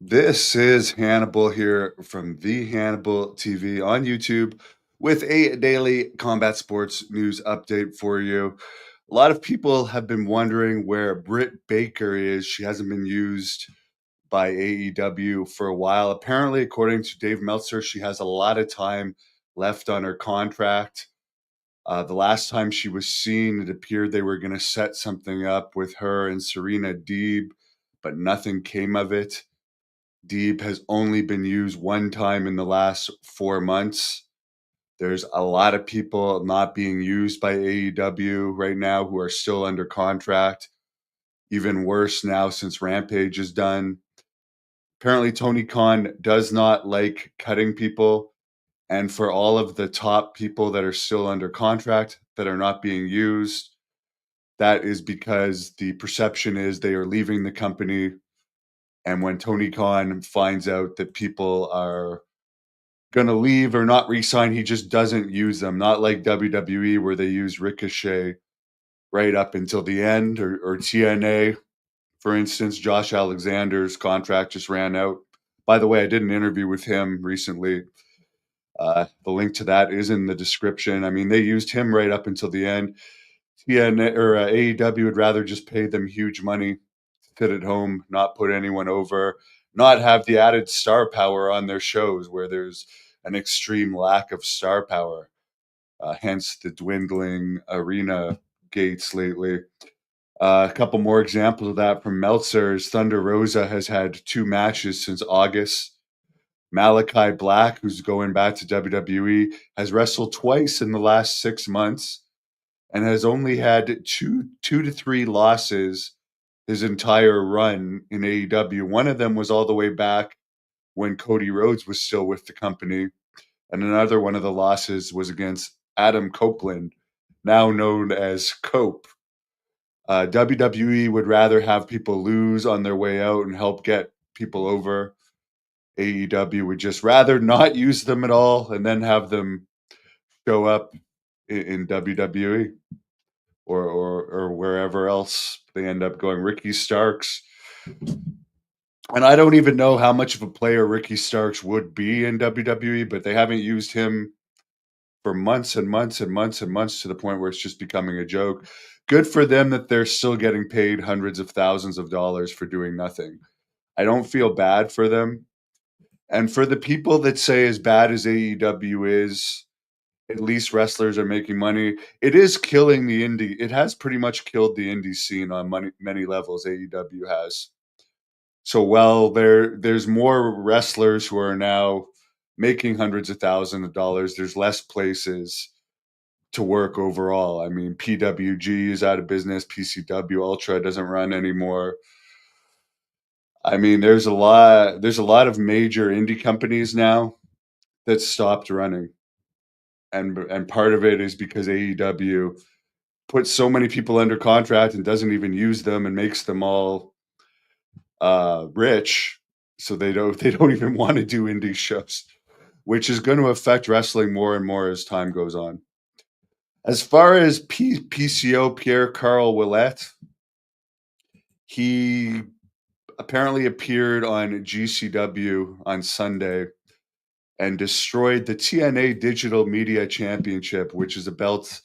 This is Hannibal here from the Hannibal TV on YouTube with a daily combat sports news update for you. A lot of people have been wondering where Brit Baker is. She hasn't been used by AEW for a while. Apparently, according to Dave Meltzer, she has a lot of time left on her contract. The last time she was seen, it appeared they were going to set something up with her and Serena Deeb, but nothing came of it. Deeb has only been used one time in the last 4 months. There's a lot of people not being used by AEW right now who are still under contract. Even worse now since Rampage is done. Apparently, Tony Khan does not like cutting people. And for all of the top people that are still under contract that are not being used, that is because the perception is they are leaving the company. And when Tony Khan finds out that people are going to leave or not re-sign, he just doesn't use them. Not like WWE where they use Ricochet right up until the end, or TNA, for instance. Josh Alexander's contract just ran out. By the way, I did an interview with him recently. The link to that is in the description. I mean, they used him right up until the end. TNA or AEW would rather just pay them huge money, sit at home, not put anyone over, not have the added star power on their shows where there's an extreme lack of star power. Hence the dwindling arena gates lately. A couple more examples of that from Meltzer's. Thunder Rosa has had 2 matches since August. Malachi Black, who's going back to WWE, has wrestled twice in the last 6 months and has only had two to three losses his entire run in AEW. One of them was all the way back when Cody Rhodes was still with the company, and another one of the losses was against Adam Copeland, now known as Cope. WWE would rather have people lose on their way out and help get people over. AEW would just rather not use them at all and then have them show up in WWE or wherever else they end up going. Ricky Starks, and I don't even know how much of a player Ricky Starks would be in WWE, but they haven't used him for months and months and months and months to the point where it's just becoming a joke. Good for them that they're still getting paid hundreds of thousands of dollars for doing nothing. I don't feel bad for them. And for the people that say as bad as AEW is, at least wrestlers are making money. It is killing the indie. It has pretty much killed the indie scene on many levels. AEW has. So while there's more wrestlers who are now making hundreds of thousands of dollars, there's less places to work overall. I mean, PWG is out of business. PCW Ultra doesn't run anymore. I mean, there's a lot of major indie companies now that stopped running. And part of it is because AEW puts so many people under contract and doesn't even use them and makes them all rich, so they don't even want to do indie shows, which is going to affect wrestling more and more as time goes on. As far as PCO Pierre Carl Willette, he apparently appeared on GCW on Sunday and destroyed the TNA Digital Media Championship, which is a belt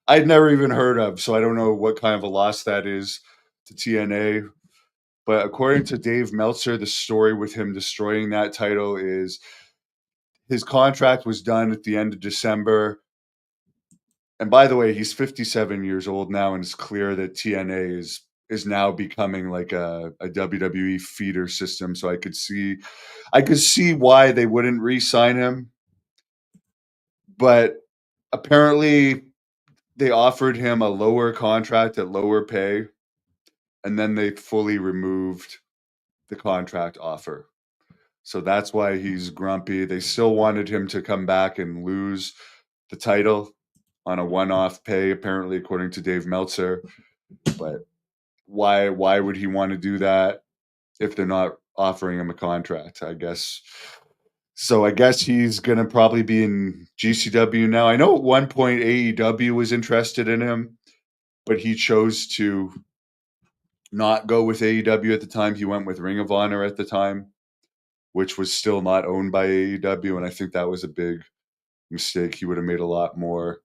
I'd never even heard of, so I don't know what kind of a loss that is to TNA. But according to Dave Meltzer, the story with him destroying that title is his contract was done at the end of December. And by the way, he's 57 years old now, and it's clear that TNA is now becoming like a WWE feeder system. So I could see why they wouldn't re-sign him. But apparently they offered him a lower contract at lower pay, and then they fully removed the contract offer. So that's why he's grumpy. They still wanted him to come back and lose the title on a one-off pay, apparently, according to Dave Meltzer. But why would he want to do that if they're not offering him a contract? I guess. So I guess he's gonna probably be in GCW now. I know at one point AEW was interested in him, but he chose to not go with AEW at the time. He went with Ring of Honor at the time. which was still not owned by AEW, and I think that was a big mistake. He would have made a lot more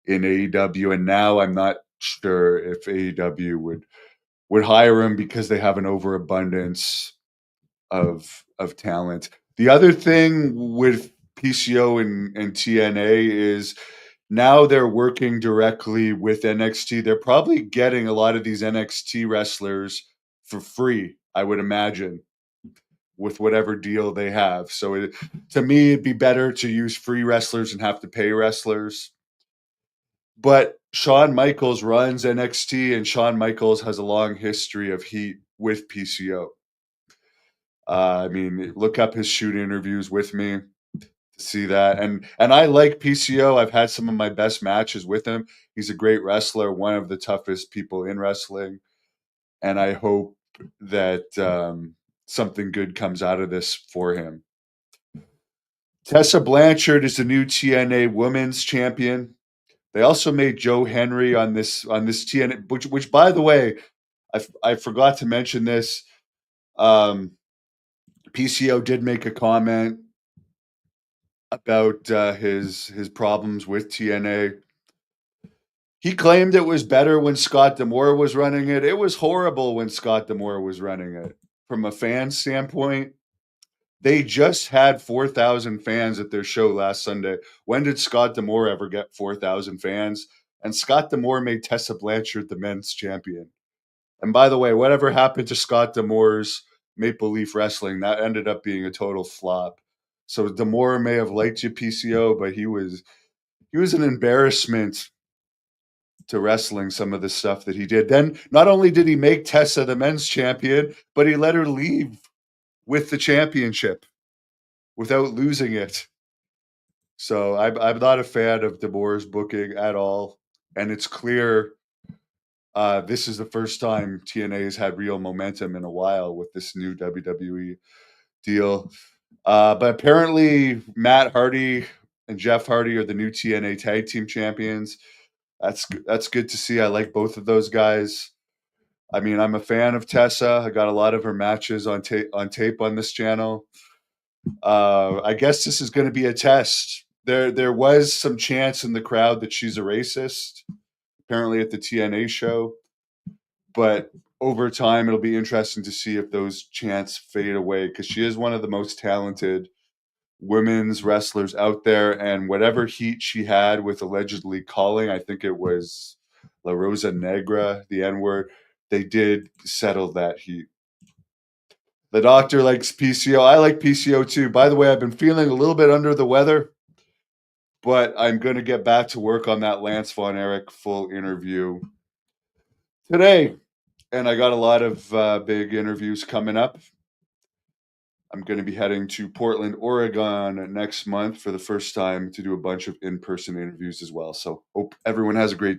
in AEW, and now I'm not sure if AEW would hire him because they have an overabundance of talent. The other thing with PCO and TNA is now they're working directly with NXT. They're probably getting a lot of these NXT wrestlers for free, I would imagine, with whatever deal they have. So to me, it'd be better to use free wrestlers and have to pay wrestlers. But Shawn Michaels runs NXT, and Shawn Michaels has a long history of heat with PCO. I mean, look up his shoot interviews with me to see that. And I like PCO. I've had some of my best matches with him. He's a great wrestler, one of the toughest people in wrestling. And I hope that something good comes out of this for him. Tessa Blanchard is the new TNA Women's Champion. They also made Joe Henry on this TNA, which by the way, I forgot to mention this. PCO did make a comment about his problems with TNA. He claimed it was better when Scott D'Amore was running it. It was horrible when Scott D'Amore was running it. From a fan standpoint, they just had 4,000 fans at their show last Sunday. When did Scott D'Amore ever get 4,000 fans? And Scott D'Amore made Tessa Blanchard the men's champion. And by the way, whatever happened to Scott D'Amore's Maple Leaf Wrestling, that ended up being a total flop. So D'Amore may have liked you, PCO, but he was an embarrassment to wrestling, some of the stuff that he did. Then not only did he make Tessa the men's champion, but he let her leave with the championship without losing it. So I'm not a fan of D'Amore's booking at all. And it's clear this is the first time TNA has had real momentum in a while with this new WWE deal. But apparently Matt Hardy and Jeff Hardy are the new TNA tag team champions. That's good to see. I like both of those guys. I mean, I'm a fan of Tessa. I got a lot of her matches on tape on this channel. I guess this is going to be a test. There was some chance in the crowd that she's a racist, apparently at the TNA show. But over time, it'll be interesting to see if those chants fade away because she is one of the most talented women's wrestlers out there. And whatever heat she had with allegedly calling, I think it was La Rosa Negra, the N-word, they did settle that heat. The doctor likes PCO. I like PCO too. By the way, I've been feeling a little bit under the weather, but I'm going to get back to work on that Lance Von Erich full interview today. And I got a lot of big interviews coming up. I'm going to be heading to Portland, Oregon next month for the first time to do a bunch of in-person interviews as well. So hope everyone has a great